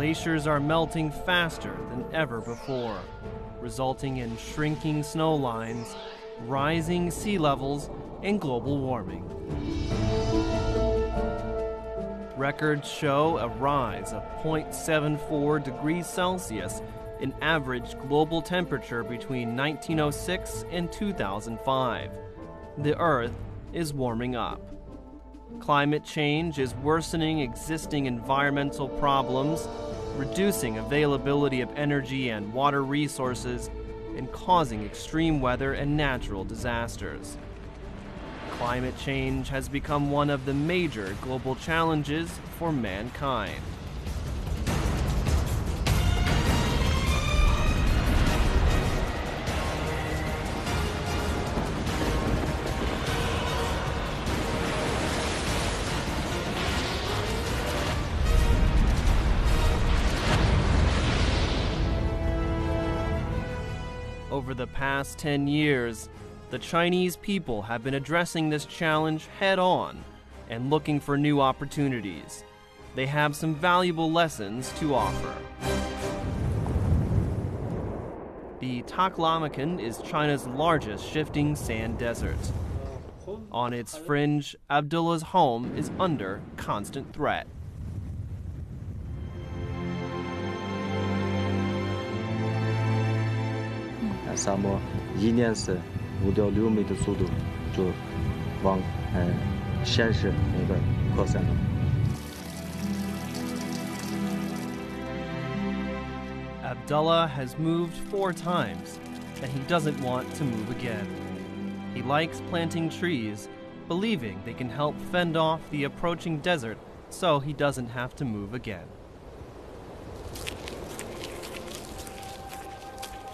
glaciers are melting faster than ever before, resulting in shrinking snow lines, rising sea levels, and global warming. Records show a rise of 0.74 degrees Celsius in average global temperature between 1906 and 2005. The Earth is warming up. Climate change is worsening existing environmental problems, reducing availability of energy and water resources, and causing extreme weather and natural disasters. Climate change has become one of the major global challenges for mankind. Over the past 10 years, the Chinese people have been addressing this challenge head-on and looking for new opportunities. They have some valuable lessons to offer. The Taklamakan is China's largest shifting sand desert. On its fringe, Abdullah's home is under constant threat. Samo 1年是5到6米的速度就往山势那边扩散了。Abdullah has moved 4 times, and he doesn't want to move again. He likes planting trees, believing they can help fend off the approaching desert so he doesn't have to move again.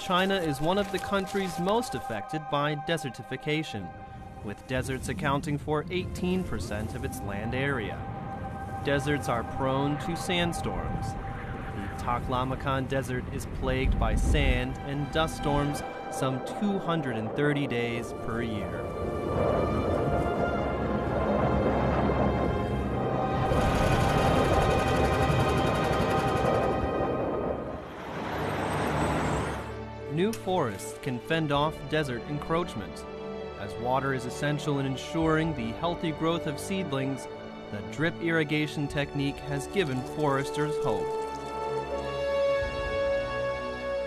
China is one of the countries most affected by desertification, with deserts accounting for 18% of its land area. Deserts are prone to sandstorms. The Taklamakan Desert is plagued by sand and dust storms some 230 days per year. New forests can fend off desert encroachment. As water is essential in ensuring the healthy growth of seedlings, the drip irrigation technique has given foresters hope.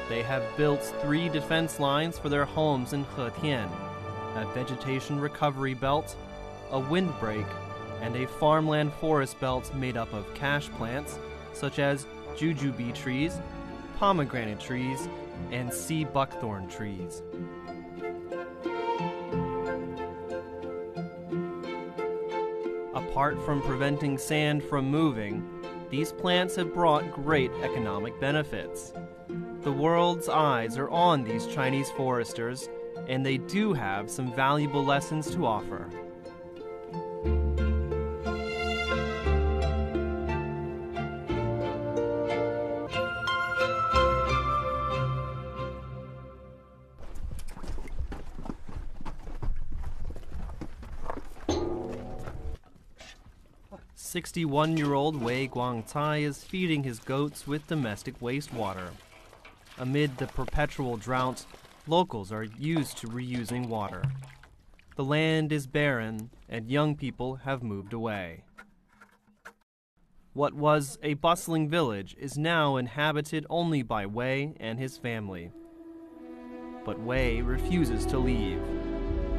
They have built 3 defense lines for their homes in Hetian, a vegetation recovery belt, a windbreak, and a farmland forest belt made up of cash plants such as jujube trees, pomegranate trees, and sea buckthorn trees. Apart from preventing sand from moving, these plants have brought great economic benefits. The world's eyes are on these Chinese foresters, and they do have some valuable lessons to offer. "61-year-old Wei Guangcai is feeding his goats with domestic wastewater. Amid the perpetual drought, locals are used to reusing water. The land is barren, and young people have moved away. What was a bustling village is now inhabited only by Wei and his family. But Wei refuses to leave.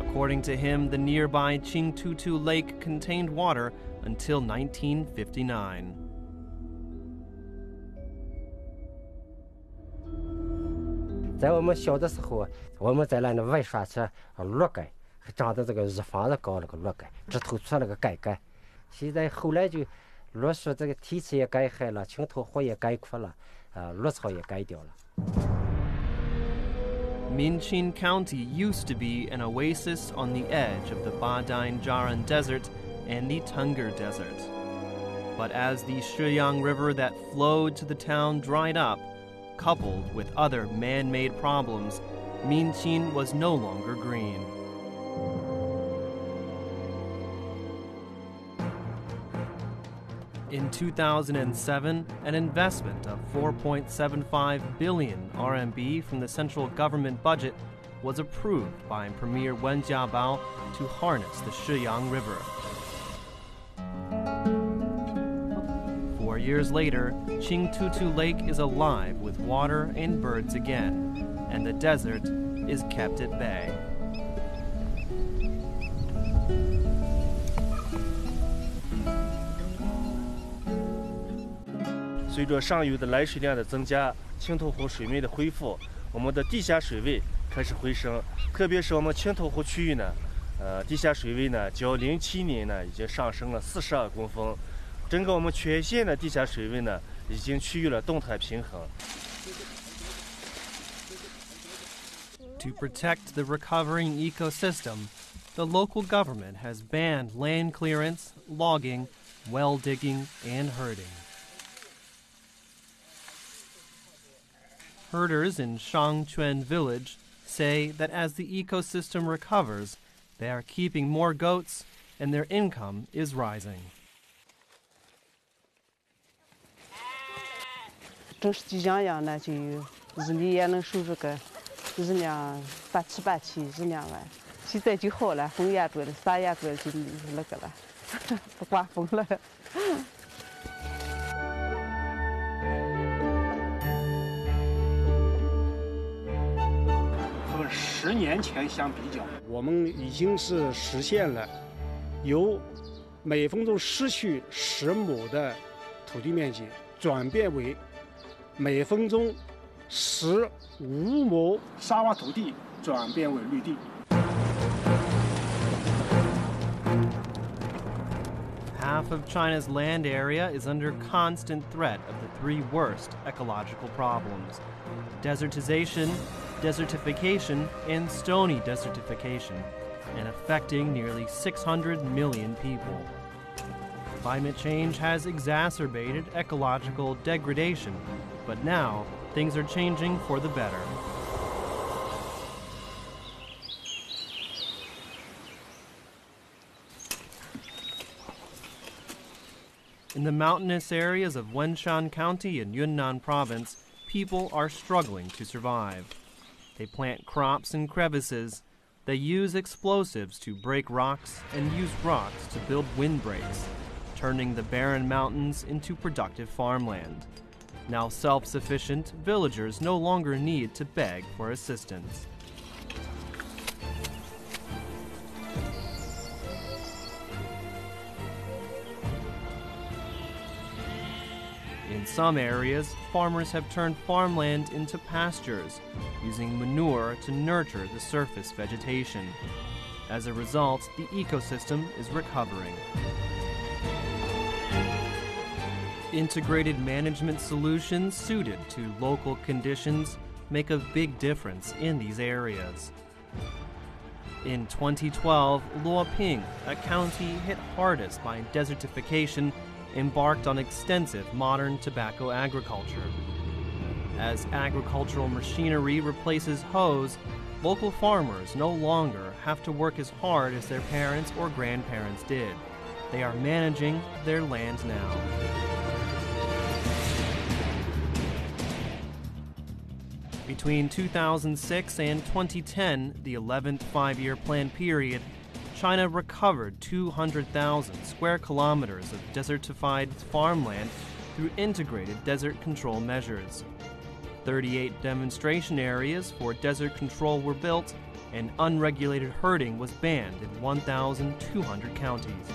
According to him, the nearby Qingtutu Lake contained water until 1959. 在我们小的时候，我们在那玩耍去绿盖，长得这个日房子高那个绿盖，直头出那个盖盖。现在后来就绿树这个梯次也改害了，青头火也改枯了，绿草也改掉了。 Minqin County used to be an oasis on the edge of the Badain Jaran Desert and the Tungar Desert. But as the Shiyang River that flowed to the town dried up, coupled with other man-made problems, Minqin was no longer green. In 2007, an investment of 4.75 billion RMB from the central government budget was approved by Premier Wen Jiabao to harness the Shiyang River. 4 years later, Qingtutu Lake is alive with water and birds again, and the desert is kept at bay. 随着上游的来水量的增加，青头湖水面的恢复，我们的地下水位开始回升。特别是我们青头湖区域呢，地下水位呢，较07年呢已经上升了42公分。整个我们全县的地下水位呢，已经趋于了动态平衡。 To protect the recovering ecosystem, the local government has banned land clearance, logging, well digging, and herding. Herders in Shangquan village say that as the ecosystem recovers, they are keeping more goats and their income is rising. 正是这样呢，就日里也能收入个日两8、7、8、7、1、2万。现在就好了，风也多了，啥也多了，就那个了，不刮风了。和10年前相比较，我们已经是实现了由每分钟失去10亩的土地面积，转变为每分钟15亩沙洼土地转变为绿地。 Half of China's land area is under constant threat of the 3 worst ecological problems: desertization, desertification, and stony desertification, and affecting nearly 600 million people. Climate change has exacerbated ecological degradation, but now things are changing for the better. In the mountainous areas of Wenshan County in Yunnan Province, people are struggling to survive. They plant crops in crevices, they use explosives to break rocks, and use rocks to build windbreaks, turning the barren mountains into productive farmland. Now self-sufficient, villagers no longer need to beg for assistance. In some areas, farmers have turned farmland into pastures, using manure to nurture the surface vegetation. As a result, the ecosystem is recovering. Integrated management solutions suited to local conditions make a big difference in these areas. In 2012, Luoping, a county hit hardest by desertification, embarked on extensive modern tobacco agriculture. As agricultural machinery replaces hoes, local farmers no longer have to work as hard as their parents or grandparents did. They are managing their land now. Between 2006 and 2010, the 11th five-year plan period, China recovered 200,000 square kilometers of desertified farmland through integrated desert control measures. 38 demonstration areas for desert control were built, and unregulated herding was banned in 1,200 counties.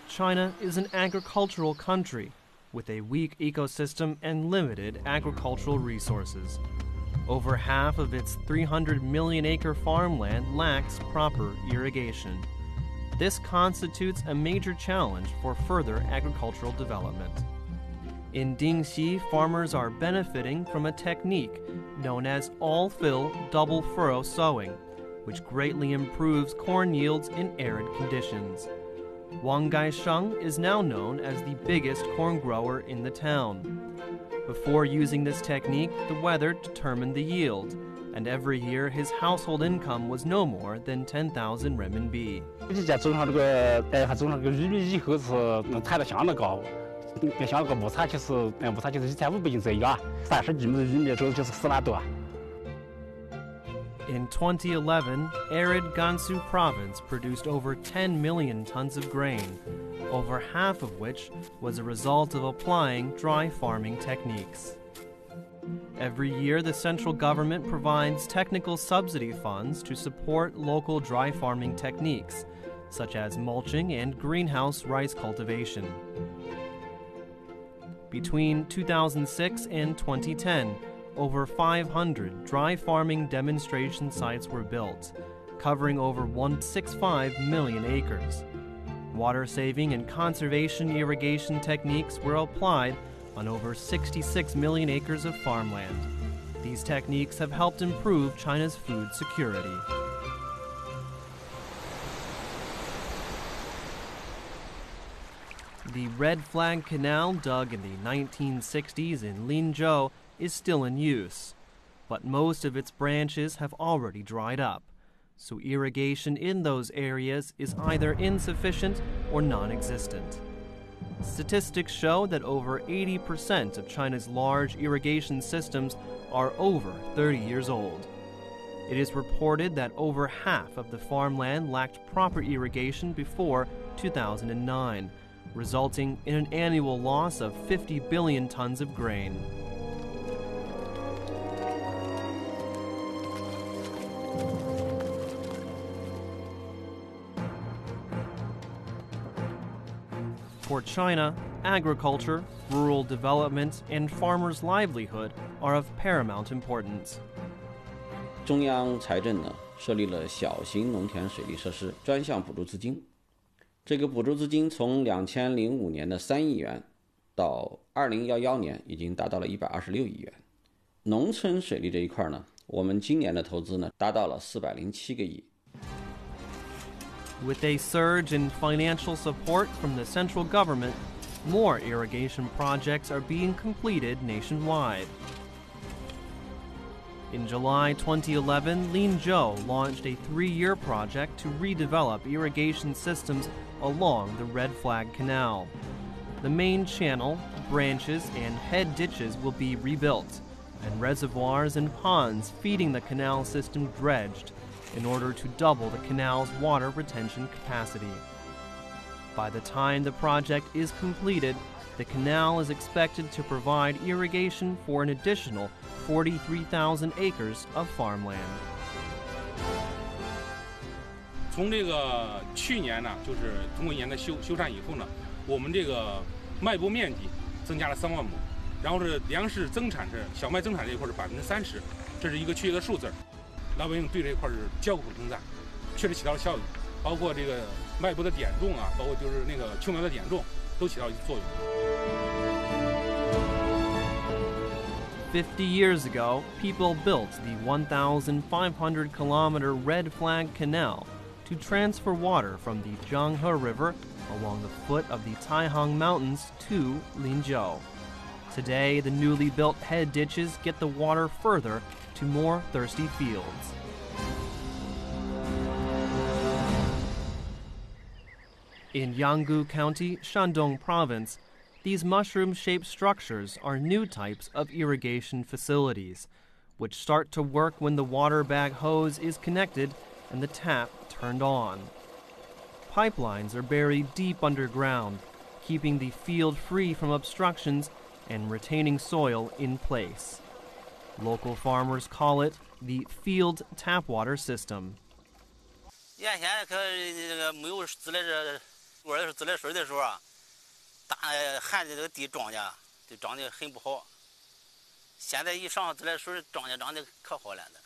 China is an agricultural country with a weak ecosystem and limited agricultural resources. Over half of its 300 million acre farmland lacks proper irrigation. This constitutes a major challenge for further agricultural development. In Dingxi, farmers are benefiting from a technique known as all-fill double furrow sowing, which greatly improves corn yields in arid conditions. Wang Gaisheng is now known as the biggest corn grower in the town. Before using this technique, the weather determined the yield, and every year his household income was no more than 10,000 renminbi. 这家种上这个，还种上这个玉米以后是产量相当高，像那个物产就是1500斤左右啊，30斤的玉米之后就是4万多。 In 2011, arid Gansu province produced over 10 million tons of grain, over half of which was a result of applying dry farming techniques. Every year, the central government provides technical subsidy funds to support local dry farming techniques, such as mulching and greenhouse rice cultivation. Between 2006 and 2010, over 500 dry farming demonstration sites were built, covering over 165 million acres. Water saving and conservation irrigation techniques were applied on over 66 million acres of farmland. These techniques have helped improve China's food security. The Red Flag Canal, dug in the 1960s in Linzhou, is still in use, but most of its branches have already dried up, so irrigation in those areas is either insufficient or non-existent. Statistics show that over 80% of China's large irrigation systems are over 30 years old. It is reported that over half of the farmland lacked proper irrigation before 2009, resulting in an annual loss of 50 billion tons of grain. For China, agriculture, rural development, and farmers' livelihood are of paramount importance. 中央财政呢设立了小型农田水利设施专项补助资金，这个补助资金从2005年的3亿元到2011年已经达到了126亿元。农村水利这一块呢，我们今年的投资呢达到了407个亿。 With a surge in financial support from the central government, more irrigation projects are being completed nationwide. In July 2011, Linzhou launched a 3-year project to redevelop irrigation systems along the Red Flag Canal. The main channel, branches, and head ditches will be rebuilt, and reservoirs and ponds feeding the canal system dredged, in order to double the canal's water retention capacity. By the time the project is completed, the canal is expected to provide irrigation for an additional 43,000 acres of farmland. 从这个去年呢，就是通过一年的修缮以后呢，我们这个麦播面积增加了3万亩，然后是粮食增产是小麦增产这一块是30%，这是一个确切的数字。 老百姓对这一块是交口称赞，确实起到了效益，包括这个麦播的点种啊，包括就是那个秋苗的点种，都起到一作用。50 years ago, people built the 1,500-kilometer Red Flag Canal to transfer water from the Zhanghe River along the foot of the Taihang Mountains to Linzhou. Today, the newly built head ditches get the water further to more thirsty fields. In Yanggu County, Shandong Province, these mushroom-shaped structures are new types of irrigation facilities, which start to work when the water bag hose is connected and the tap turned on. Pipelines are buried deep underground, keeping the field free from obstructions and retaining soil in place. Local farmers call it the field tap water system. 原先可这个没有自来热，我自来水的时候啊，大旱的这个地庄稼就长得很不好。现在一上自来水，庄稼长得可好了的。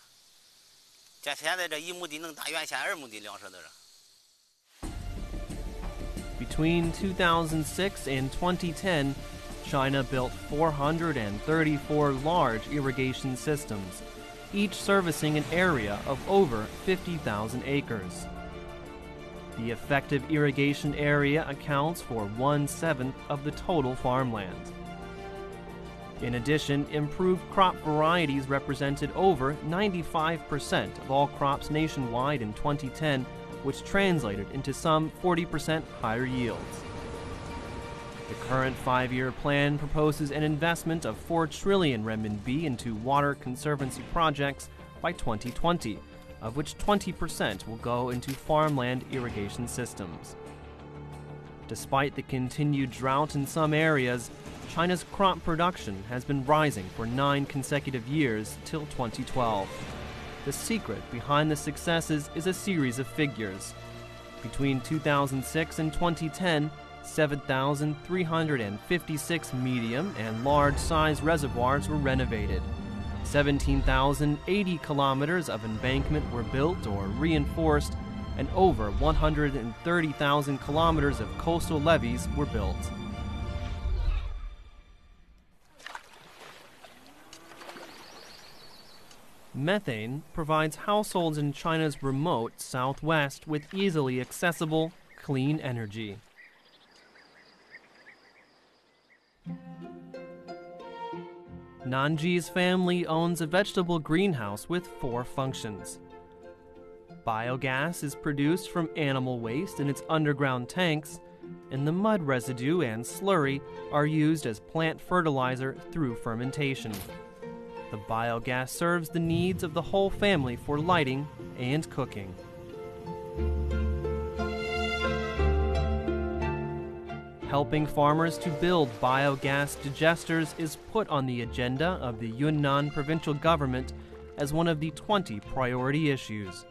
像现在这1亩地能打原先2亩地粮食的。 Between 2006 and 2010, China built 434 large irrigation systems, each servicing an area of over 50,000 acres. The effective irrigation area accounts for 1/7 of the total farmland. In addition, improved crop varieties represented over 95% of all crops nationwide in 2010, which translated into some 40% higher yields. The current 5-year plan proposes an investment of 4 trillion renminbi into water conservancy projects by 2020, of which 20% will go into farmland irrigation systems. Despite the continued drought in some areas, China's crop production has been rising for 9 consecutive years till 2012. The secret behind the successes is a series of figures. Between 2006 and 2010, 7,356 medium and large-size reservoirs were renovated. 17,080 kilometers of embankment were built or reinforced, and over 130,000 kilometers of coastal levees were built. Methane provides households in China's remote southwest with easily accessible, clean energy. Nanji's family owns a vegetable greenhouse with 4 functions. Biogas is produced from animal waste in its underground tanks, and the mud residue and slurry are used as plant fertilizer through fermentation. The biogas serves the needs of the whole family for lighting and cooking. Helping farmers to build biogas digesters is put on the agenda of the Yunnan provincial government as one of the 20 priority issues.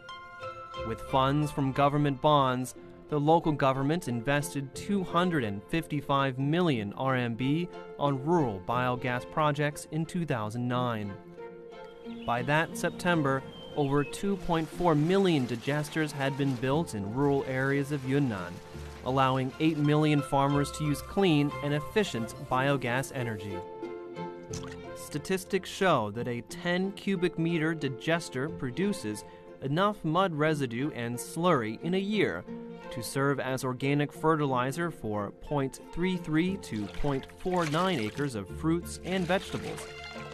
With funds from government bonds, the local government invested 255 million RMB on rural biogas projects in 2009. By that September, over 2.4 million digesters had been built in rural areas of Yunnan, allowing 8 million farmers to use clean and efficient biogas energy. Statistics show that a 10 cubic meter digester produces enough mud residue and slurry in a year to serve as organic fertilizer for 0.33 to 0.49 acres of fruits and vegetables,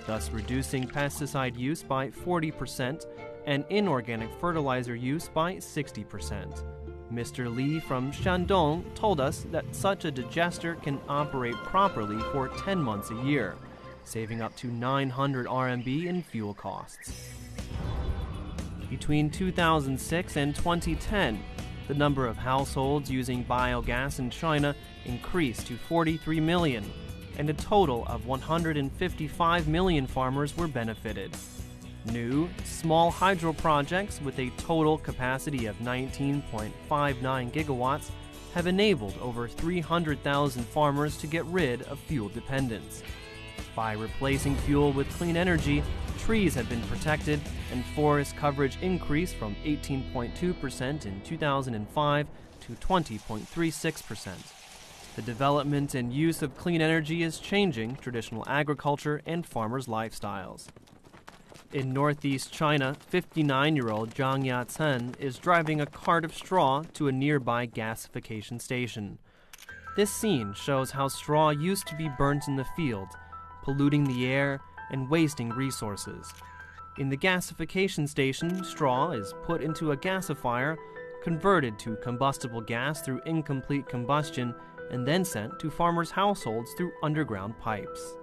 thus reducing pesticide use by 40% and inorganic fertilizer use by 60%. Mr. Li from Shandong told us that such a digester can operate properly for 10 months a year, saving up to 900 RMB in fuel costs. Between 2006 and 2010, the number of households using biogas in China increased to 43 million, and a total of 155 million farmers were benefited. New, small hydro projects with a total capacity of 19.59 gigawatts have enabled over 300,000 farmers to get rid of fuel dependence. By replacing fuel with clean energy, trees have been protected and forest coverage increased from 18.2% in 2005 to 20.36%. The development and use of clean energy is changing traditional agriculture and farmers' lifestyles. In northeast China, 59-year-old Zhang Yatsen is driving a cart of straw to a nearby gasification station. This scene shows how straw used to be burnt in the field, polluting the air and wasting resources. In the gasification station, straw is put into a gasifier, converted to combustible gas through incomplete combustion, and then sent to farmers' households through underground pipes.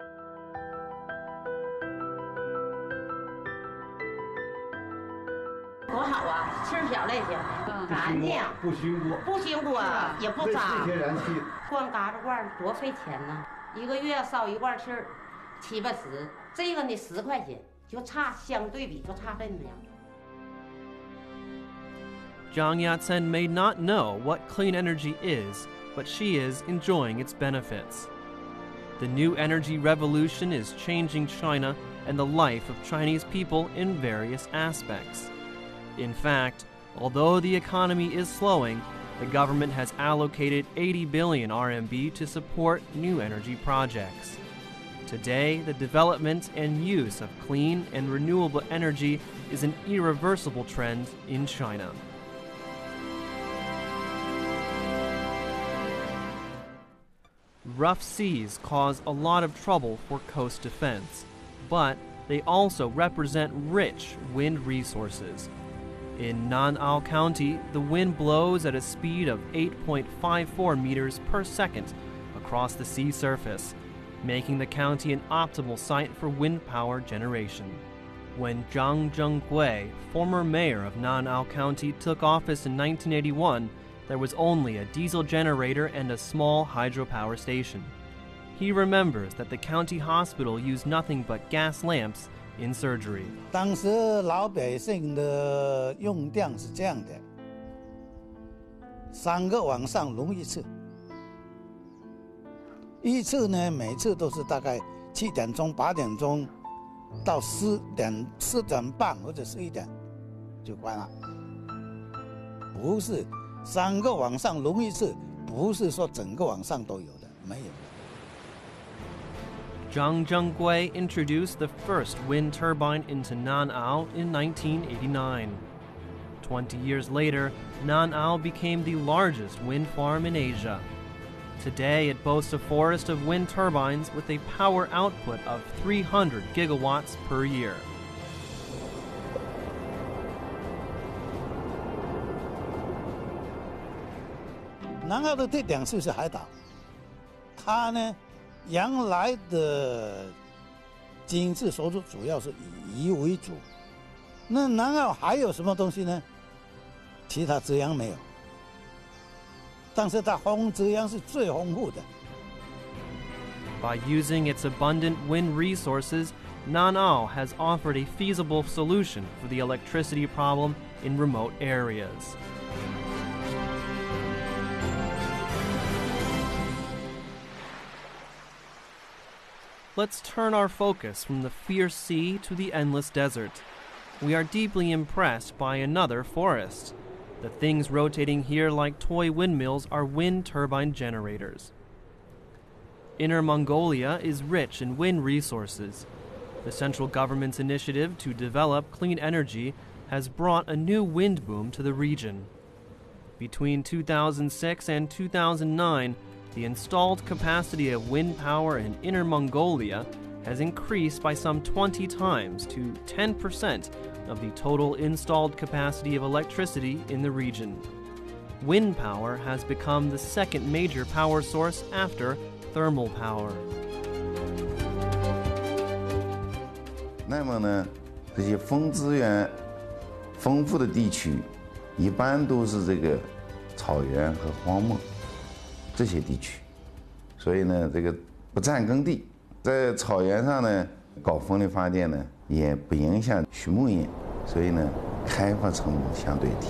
Zhang Yatsen may not know what clean energy is, but she is enjoying its benefits. The new energy revolution is changing China and the life of Chinese people in various aspects. In fact, although the economy is slowing, the government has allocated 80 billion RMB to support new energy projects. Today, the development and use of clean and renewable energy is an irreversible trend in China. rough seas cause a lot of trouble for coast defense, but they also represent rich wind resources. In Nan'ao County, the wind blows at a speed of 8.54 meters per second across the sea surface, making the county an optimal site for wind power generation. When Zhang Zhenggui, former mayor of Nan'ao County, took office in 1981, there was only a diesel generator and a small hydropower station. He remembers that the county hospital used nothing but gas lamps in surgery. 当时老百姓的用电是这样的，3个晚上轮一次，一次呢每次都是大概7点钟、8点钟到4点半或者11点就关了，不是3个晚上轮一次，不是说整个晚上都有的，没有。 Zhang Zhenggui introduced the first wind turbine into Nan'ao in 1989. 20 years later, Nan'ao became the largest wind farm in Asia. Today, it boasts a forest of wind turbines with a power output of 300 gigawatts per year. 南澳的地点就是海岛，它呢。 原来的经济收入主要是以渔为主，那南澳还有什么东西呢？其他资源没有，但是它资源是最丰富的。By using its abundant wind resources, Nan'ao has offered a feasible solution for the electricity problem in remote areas. Let's turn our focus from the fierce sea to the endless desert. We are deeply impressed by another forest. The things rotating here like toy windmills are wind turbine generators. Inner Mongolia is rich in wind resources. The central government's initiative to develop clean energy has brought a new wind boom to the region. Between 2006 and 2009, the installed capacity of wind power in Inner Mongolia has increased by some 20 times to 10% of the total installed capacity of electricity in the region. Wind power has become the second major power source after thermal power. 那么呢，这些风资源丰富的地区，一般都是这个草原和荒漠。 这些地区，所以呢，这个不占耕地，在草原上呢搞风力发电呢，也不影响畜牧业，所以呢，开发成本相对低。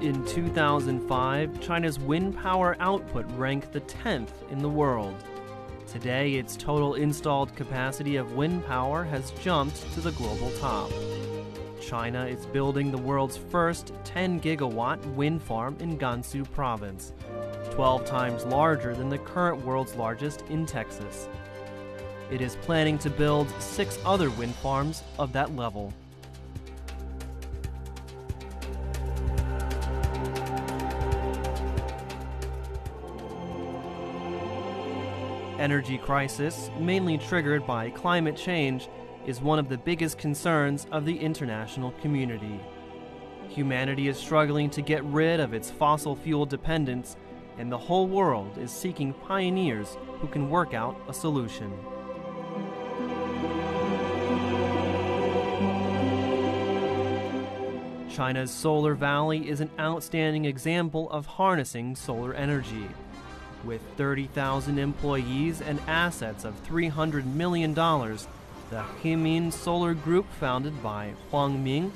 In 2005, China's wind power output ranked the 10th in the world. Today, its total installed capacity of wind power has jumped to the global top. China is building the world's first 10-gigawatt wind farm in Gansu province, 12 times larger than the current world's largest in Texas. It is planning to build 6 other wind farms of that level. Energy crisis, mainly triggered by climate change, is one of the biggest concerns of the international community. Humanity is struggling to get rid of its fossil fuel dependence, and the whole world is seeking pioneers who can work out a solution. China's Solar Valley is an outstanding example of harnessing solar energy. With 30,000 employees and assets of $300 million, the Hemin Solar Group, founded by Huang Ming,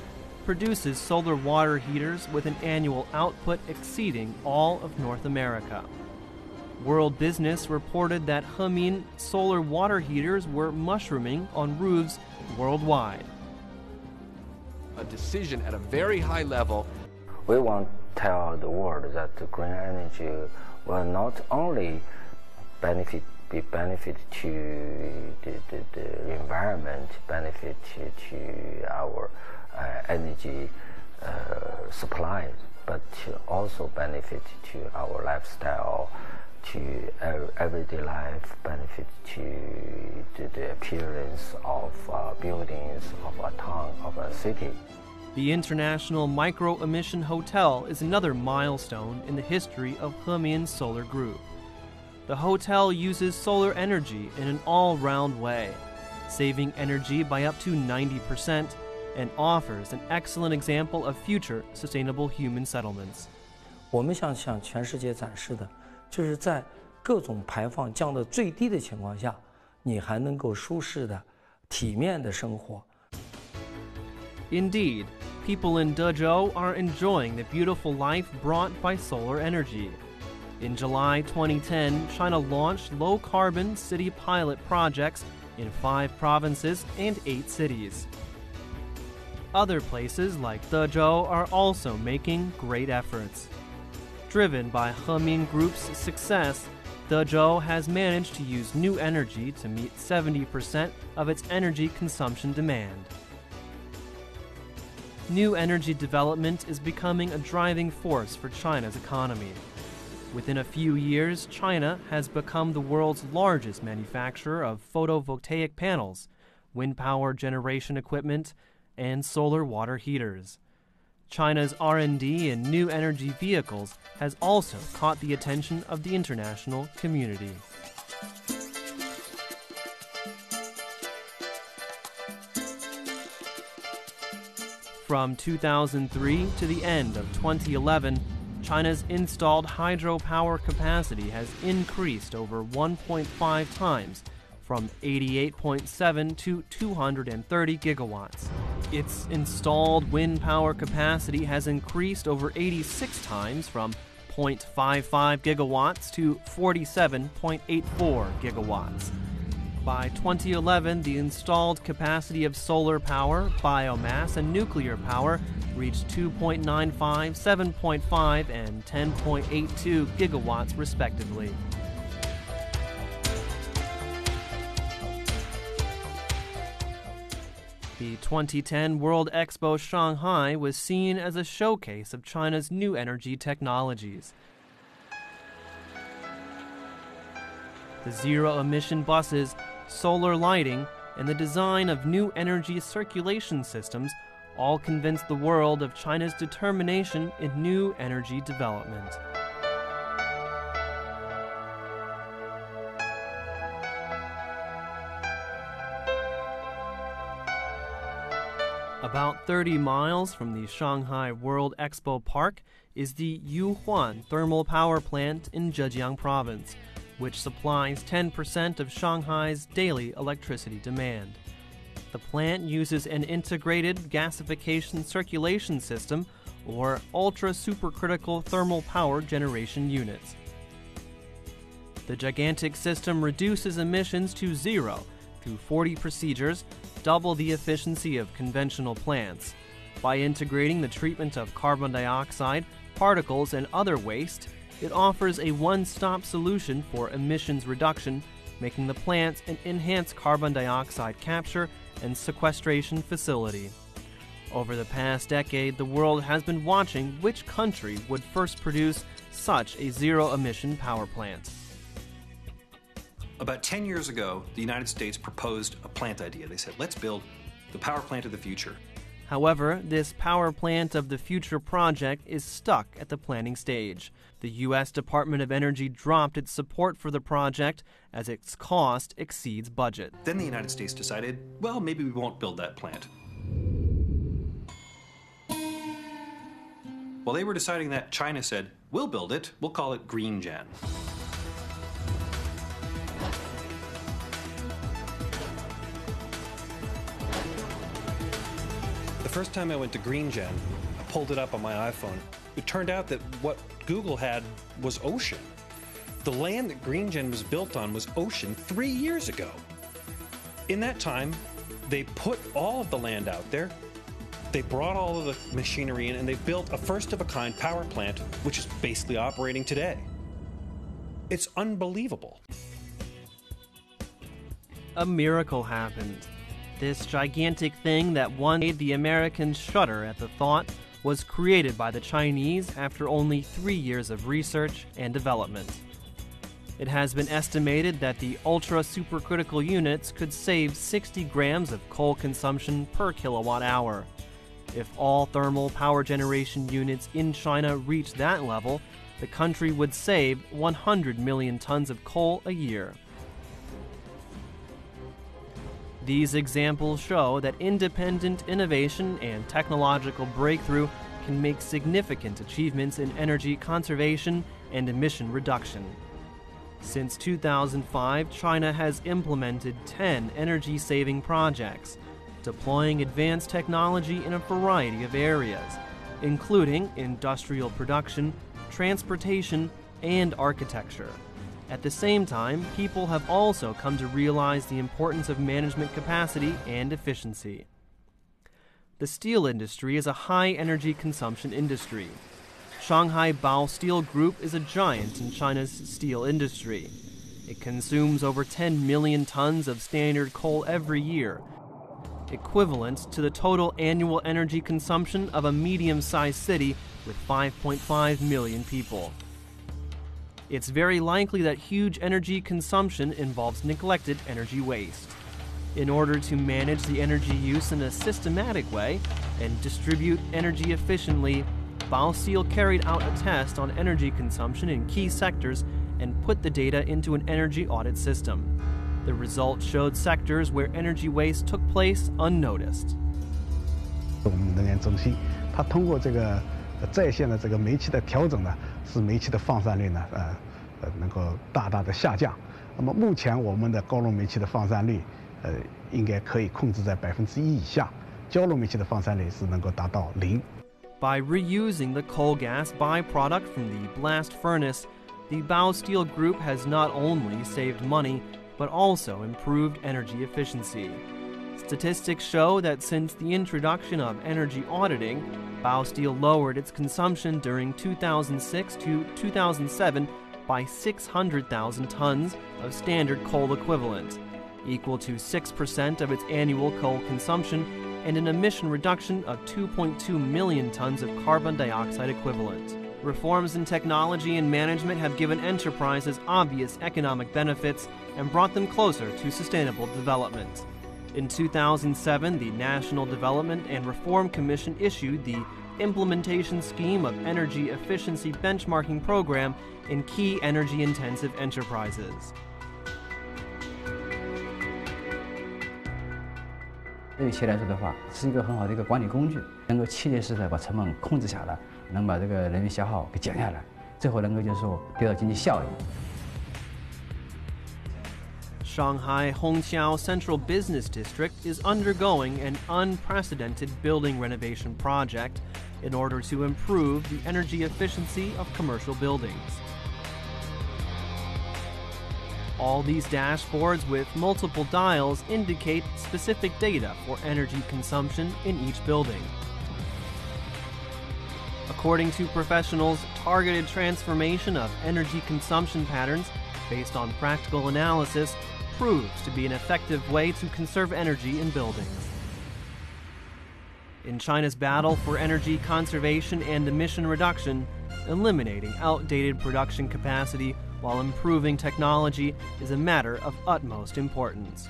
produces solar water heaters with an annual output exceeding all of North America. World Business reported that Hemin solar water heaters were mushrooming on roofs worldwide. A decision at a very high level. We want to tell the world that green energy will not only benefit to the environment, benefit to our energy supplies, but also benefit to our lifestyle, to everyday life, benefit to the appearance of buildings, of a town, of a city. The International Micro-Emission Hotel is another milestone in the history of Hemin Solar Group. The hotel uses solar energy in an all-round way, saving energy by up to 90%, and offers an excellent example of future sustainable human settlements. 我们想向全世界展示的，就是在各种排放降到最低的情况下，你还能够舒适的、体面的生活。 Indeed, people in Dezhou are enjoying the beautiful life brought by solar energy. In July 2010, China launched low-carbon city pilot projects in 5 provinces and 8 cities. Other places like Dezhou are also making great efforts. Driven by Hemin Group's success, Dezhou has managed to use new energy to meet 70% of its energy consumption demand. New energy development is becoming a driving force for China's economy. Within a few years, China has become the world's largest manufacturer of photovoltaic panels, wind power generation equipment, and solar water heaters. China's R&D in new energy vehicles has also caught the attention of the international community. From 2003 to the end of 2011, China's installed hydropower capacity has increased over 1.5 times, from 88.7 to 230 gigawatts. Its installed wind power capacity has increased over 86 times, from 0.55 gigawatts to 47.84 gigawatts. By 2011, the installed capacity of solar power, biomass, and nuclear power reached 2.95, 7.5, and 10.82 gigawatts, respectively. The 2010 World Expo Shanghai was seen as a showcase of China's new energy technologies. The zero-emission buses, solar lighting, and the design of new energy circulation systems all convinced the world of China's determination in new energy development. About 30 miles from the Shanghai World Expo Park is the Yuhuan Thermal Power Plant in Zhejiang Province, which supplies 10% of Shanghai's daily electricity demand. The plant uses an integrated gasification circulation system, or ultra-supercritical thermal power generation units. The gigantic system reduces emissions to zero through 40 procedures, double the efficiency of conventional plants. By integrating the treatment of carbon dioxide, particles, and other waste, it offers a one-stop solution for emissions reduction, making the plant an enhanced carbon dioxide capture and sequestration facility. Over the past decade, the world has been watching which country would first produce such a zero-emission power plant. About 10 years ago, the United States proposed a plant idea. They said, let's build the power plant of the future. However, this power plant of the future project is stuck at the planning stage. The U.S. Department of Energy dropped its support for the project as its cost exceeds budget. Then the United States decided, well, maybe we won't build that plant. While they were deciding that, China said, we'll build it, we'll call it GreenGen. The first time I went to GreenGen, I pulled it up on my iPhone. It turned out that what Google had was ocean. The land that GreenGen was built on was ocean 3 years ago. In that time, they put all of the land out there, they brought all of the machinery in, and they built a first-of-a-kind power plant, which is basically operating today. It's unbelievable. A miracle happened. This gigantic thing that once made the Americans shudder at the thought was created by the Chinese after only 3 years of research and development. It has been estimated that the ultra-supercritical units could save 60 grams of coal consumption per kilowatt hour. If all thermal power generation units in China reach that level, the country would save 100 million tons of coal a year. These examples show that independent innovation and technological breakthrough can make significant achievements in energy conservation and emission reduction. Since 2005, China has implemented 10 energy-saving projects, deploying advanced technology in a variety of areas, including industrial production, transportation, and architecture. At the same time, people have also come to realize the importance of management capacity and efficiency. The steel industry is a high-energy consumption industry. Shanghai Bao Steel Group is a giant in China's steel industry. It consumes over 10 million tons of standard coal every year, equivalent to the total annual energy consumption of a medium-sized city with 5.5 million people. It's very likely that huge energy consumption involves neglected energy waste. In order to manage the energy use in a systematic way and distribute energy efficiently, Bao Steel carried out a test on energy consumption in key sectors and put the data into an energy audit system. The results showed sectors where energy waste took place unnoticed. 我们能源中心，它通过这个在线的这个煤气的调整呢，使煤气的放散率呢，能够大大的下降。那么目前我们的高炉煤气的放散率，应该可以控制在1%以下，焦炉煤气的放散率是能够达到0。By reusing the coal gas byproduct from the blast furnace, the Bao Steel Group has not only saved money, but also improved energy efficiency. Statistics show that since the introduction of energy auditing, Bao Steel lowered its consumption during 2006 to 2007 by 600,000 tons of standard coal equivalent, equal to 6% of its annual coal consumption, and an emission reduction of 2.2 million tons of carbon dioxide equivalent. Reforms in technology and management have given enterprises obvious economic benefits and brought them closer to sustainable development. In 2007, the National Development and Reform Commission issued the Implementation Scheme of Energy Efficiency Benchmarking Program in key energy-intensive enterprises. 对于企业来说的话，是一个很好的一个管理工具，能够切切实实的把成本控制下来，能把这个人员消耗给减下来，最后能够就是说得到经济效益。 Shanghai Hongqiao Central Business District is undergoing an unprecedented building renovation project in order to improve the energy efficiency of commercial buildings. All these dashboards with multiple dials indicate specific data for energy consumption in each building. According to professionals, targeted transformation of energy consumption patterns based on practical analysis proves to be an effective way to conserve energy in buildings. In China's battle for energy conservation and emission reduction, eliminating outdated production capacity while improving technology is a matter of utmost importance.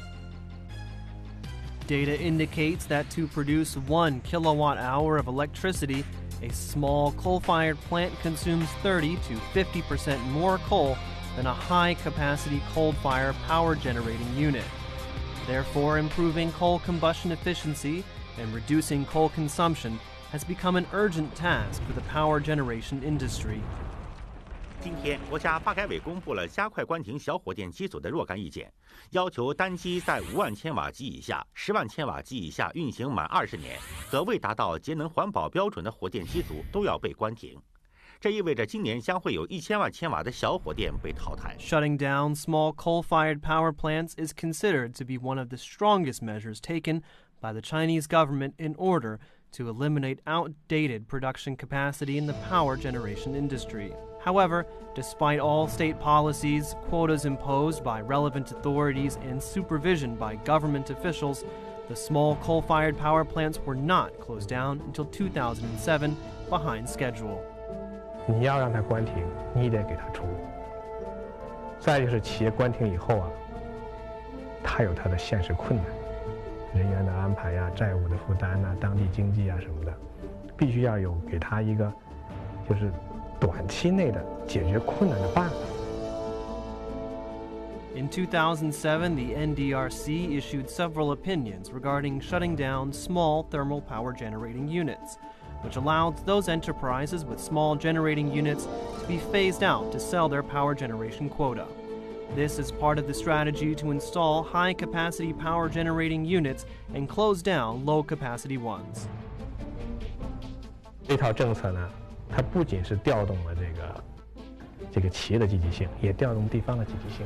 Data indicates that to produce 1 kilowatt hour of electricity, a small coal-fired plant consumes 30 to 50% more coal than a high-capacity coal-fired power generating unit. Therefore, improving coal combustion efficiency and reducing coal consumption has become an urgent task for the power generation industry. 今天，国家发改委公布了加快关停小火电机组的若干意见，要求单机在5万千瓦级以下、10万千瓦级以下运行满20年和未达到节能环保标准的火电机组都要被关停。这意味着今年将会有1000万千瓦的小火电被淘汰。Shutting down small coal-fired power plants is considered to be one of the strongest measures taken by the Chinese government in order to eliminate outdated production capacity in the power generation industry. However, despite all state policies, quotas imposed by relevant authorities, and supervision by government officials, The small coal-fired power plants were not closed down until 2007, behind schedule. 你要让它关停，你得给它出路。再就是企业关停以后啊，它有它的现实困难，人员的安排呀、债务的负担呐、当地经济啊什么的，必须要有给它一个就是短期内的解决困难的办法。In 2007, the NDRC issued several opinions regarding shutting down small thermal power generating units, which allowed those enterprises with small generating units to be phased out to sell their power generation quota. This is part of the strategy to install high-capacity power generating units and close down low-capacity ones. 这套政策呢，它不仅是调动了这个企业的积极性，也调动地方的积极性。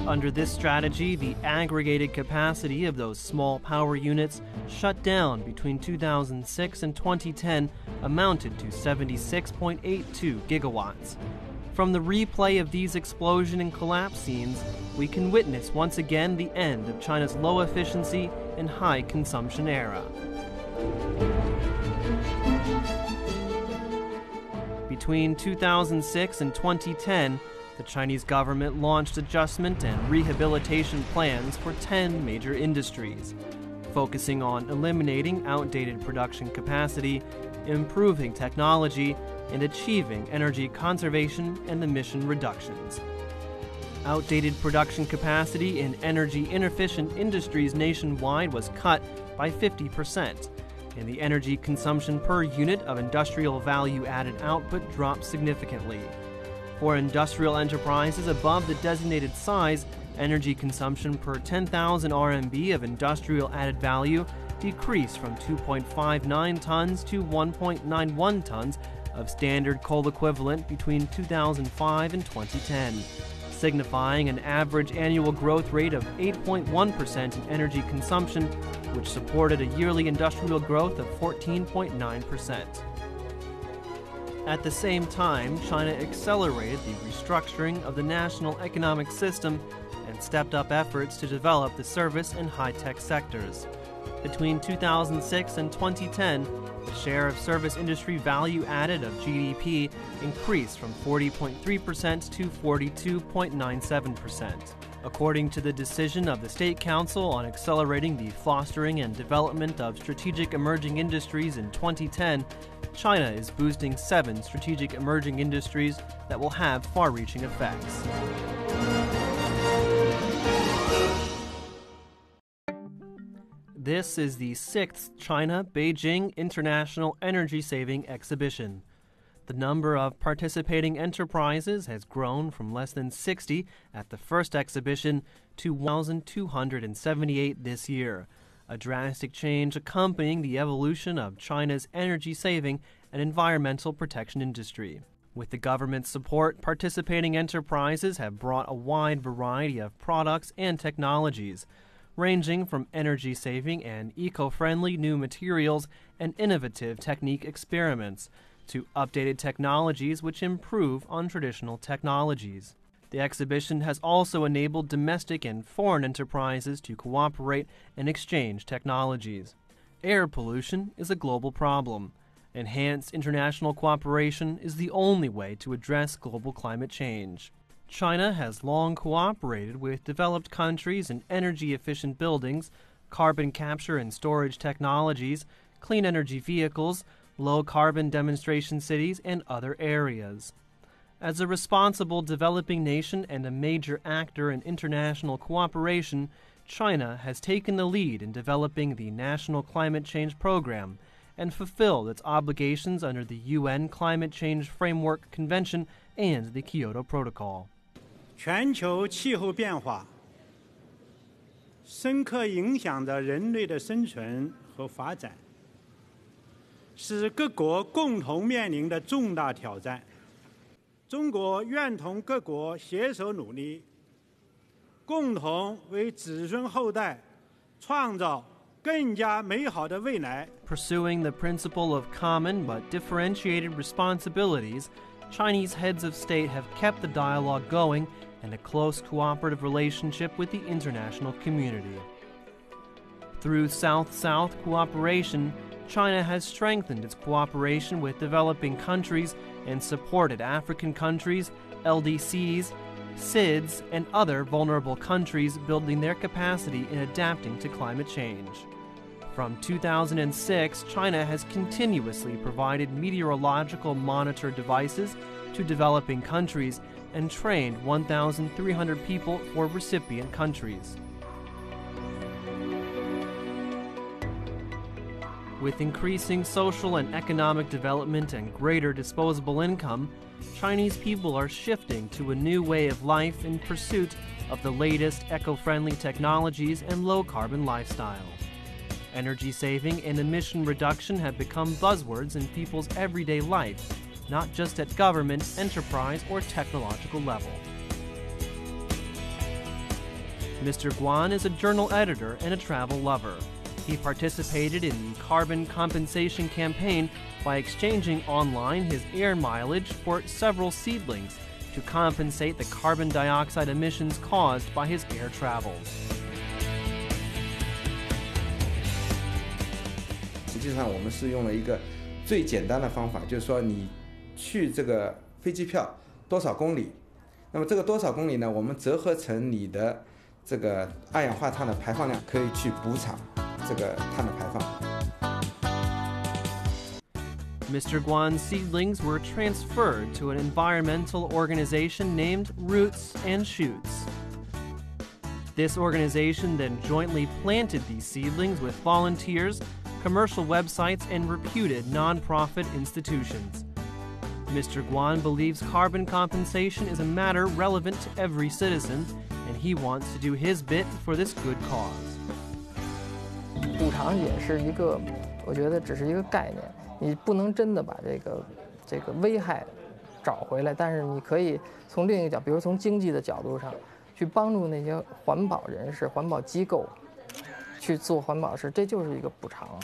Under this strategy, the aggregated capacity of those small power units shut down between 2006 and 2010 amounted to 76.82 gigawatts. From the replay of these explosion and collapse scenes, we can witness once again the end of China's low efficiency and high consumption era. Between 2006 and 2010, the Chinese government launched adjustment and rehabilitation plans for 10 major industries, focusing on eliminating outdated production capacity, improving technology, and achieving energy conservation and emission reductions. Outdated production capacity in energy inefficient industries nationwide was cut by 50%, and the energy consumption per unit of industrial value-added output dropped significantly. For industrial enterprises above the designated size, energy consumption per 10,000 RMB of industrial added value decreased from 2.59 tons to 1.91 tons of standard coal equivalent between 2005 and 2010, signifying an average annual growth rate of 8.1% in energy consumption, which supported a yearly industrial growth of 14.9%. At the same time, China accelerated the restructuring of the national economic system and stepped up efforts to develop the service and high-tech sectors. Between 2006 and 2010, the share of service industry value added of GDP increased from 40.3% to 42.97%. According to the decision of the State Council on accelerating the fostering and development of strategic emerging industries in 2010, China is boosting 7 strategic emerging industries that will have far-reaching effects. This is the 6th China Beijing International Energy Saving Exhibition. The number of participating enterprises has grown from less than 60 at the first exhibition to 1,278 this year, a drastic change accompanying the evolution of China's energy-saving and environmental protection industry. With the government's support, participating enterprises have brought a wide variety of products and technologies, ranging from energy-saving and eco-friendly new materials and innovative technique experiments to updated technologies which improve on traditional technologies. The exhibition has also enabled domestic and foreign enterprises to cooperate and exchange technologies. Air pollution is a global problem. Enhanced international cooperation is the only way to address global climate change. China has long cooperated with developed countries in energy-efficient buildings, carbon capture and storage technologies, clean energy vehicles, low-carbon demonstration cities, and other areas. As a responsible developing nation and a major actor in international cooperation, China has taken the lead in developing the National Climate Change Program and fulfilled its obligations under the UN Climate Change Framework Convention and the Kyoto Protocol. 全球气候变化深刻影响着人类的生存和发展，是各国共同面临的重大挑战。中国愿同各国携手努力，共同为子孙后代创造更加美好的未来。 Pursuing the principle of common but differentiated responsibilities, Chinese heads of state have kept the dialogue going and a close cooperative relationship with the international community. Through South-South cooperation, China has strengthened its cooperation with developing countries and supported African countries, LDCs, SIDS, and other vulnerable countries building their capacity in adapting to climate change. From 2006, China has continuously provided meteorological monitor devices to developing countries and trained 1,300 people for recipient countries. With increasing social and economic development and greater disposable income, Chinese people are shifting to a new way of life in pursuit of the latest eco-friendly technologies and low-carbon lifestyle. Energy saving and emission reduction have become buzzwords in people's everyday life, not just at government, enterprise, or technological level. Mr. Guan is a journal editor and a travel lover. He participated in the carbon compensation campaign by exchanging online his air mileage for several seedlings to compensate the carbon dioxide emissions caused by his air travels. 实际上，我们是用了一个最简单的方法，就是说你去这个飞机票多少公里，那么这个多少公里呢？我们折合成你的这个二氧化碳的排放量，可以去补偿这个碳的排放。 Mr. Guan's seedlings were transferred to an environmental organization named Roots and Shoots. This organization then jointly planted these seedlings with volunteers, commercial websites, and reputed nonprofit institutions. Mr. Guan believes carbon compensation is a matter relevant to every citizen, and he wants to do his bit for this good cause. 补偿也是一个，我觉得只是一个概念。 你不能真的把这个危害找回来，但是你可以从另一个角，比如从经济的角度上，去帮助那些环保人士、环保机构去做环保事，这就是一个补偿。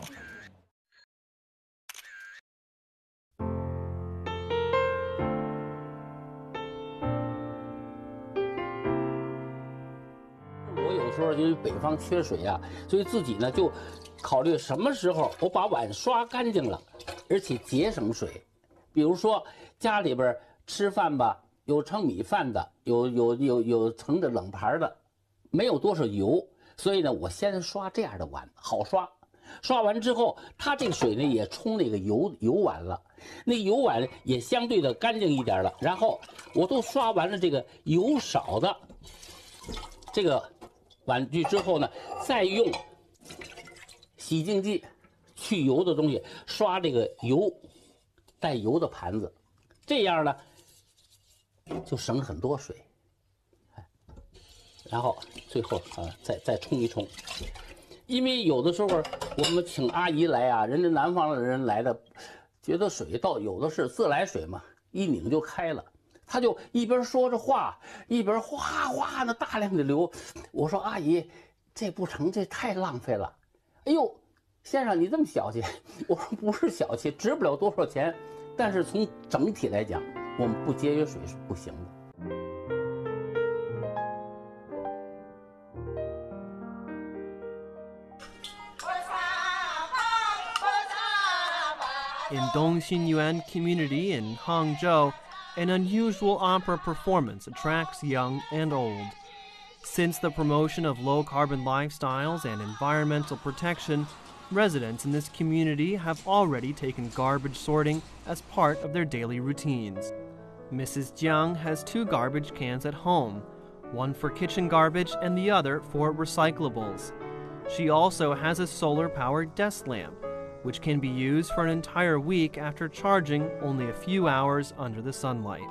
我有时候因为北方缺水啊，所以自己呢就考虑什么时候我把碗刷干净了。 而且节省水，比如说家里边吃饭吧，有盛米饭的，有盛着冷盘的，没有多少油，所以呢，我先刷这样的碗，好刷。刷完之后，它这个水呢也冲那个油碗了，那油碗也相对的干净一点了。然后我都刷完了这个油少的这个碗具之后呢，再用洗净剂。 去油的东西刷这个带油的盘子，这样呢就省很多水。然后最后再冲一冲，因为有的时候我们请阿姨来啊，人家南方的人来的，觉得水倒有的是自来水嘛，一拧就开了，他就一边说着话，一边哗哗的大量的流。我说阿姨，这不成，这太浪费了。哎呦！ 先生，你这么小气？我说不是小气，值不了多少钱，但是从整体来讲，我们不节约水是不行的。In Dongxinyuan community in Hangzhou, an unusual opera performance attracts young and old. Since the promotion of low-carbon lifestyles and environmental protection, residents in this community have already taken garbage sorting as part of their daily routines. Mrs. Jiang has 2 garbage cans at home, one for kitchen garbage and the other for recyclables. She also has a solar-powered desk lamp, which can be used for an entire week after charging only a few hours under the sunlight.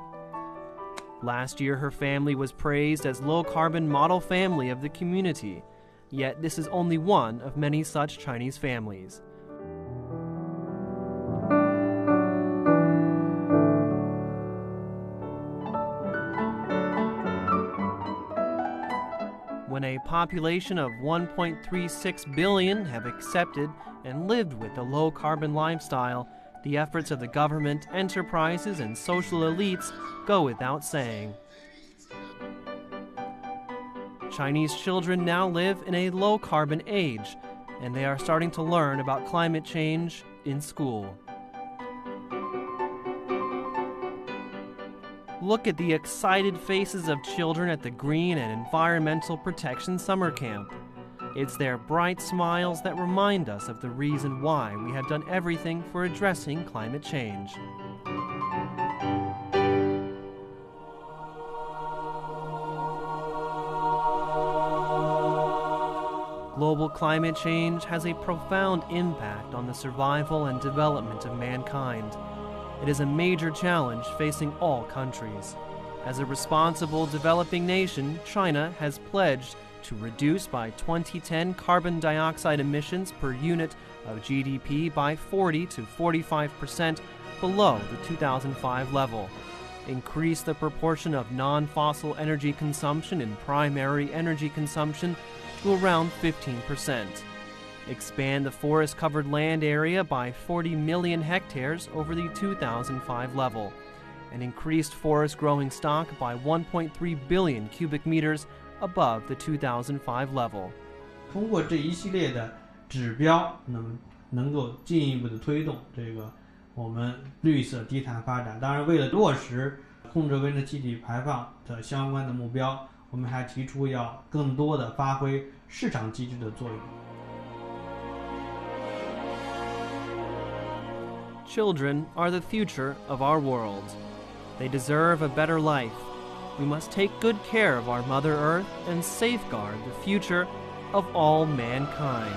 Last year, her family was praised as low-carbon model family of the community. Yet this is only one of many such Chinese families. When a population of 1.36 billion have accepted and lived with the low-carbon lifestyle, the efforts of the government, enterprises, and social elites go without saying. Chinese children now live in a low-carbon age, and they are starting to learn about climate change in school. Look at the excited faces of children at the Green and Environmental Protection Summer Camp. It's their bright smiles that remind us of the reason why we have done everything for addressing climate change. Global climate change has a profound impact on the survival and development of mankind. It is a major challenge facing all countries. As a responsible developing nation, China has pledged to reduce by 2010 carbon dioxide emissions per unit of GDP by 40 to 45% below the 2005 level, increase the proportion of non-fossil energy consumption in primary energy consumption to around 15%, expand the forest-covered land area by 40 million hectares over the 2005 level, and increased forest growing stock by 1.3 billion cubic meters above the 2005 level. 通过这一系列的指标，能够进一步的推动这个我们绿色低碳发展。当然，为了落实控制温室气体排放的相关的目标，我们还提出要更多的发挥市场机制的作用。 Children are the future of our world. They deserve a better life. We must take good care of our Mother Earth and safeguard the future of all mankind.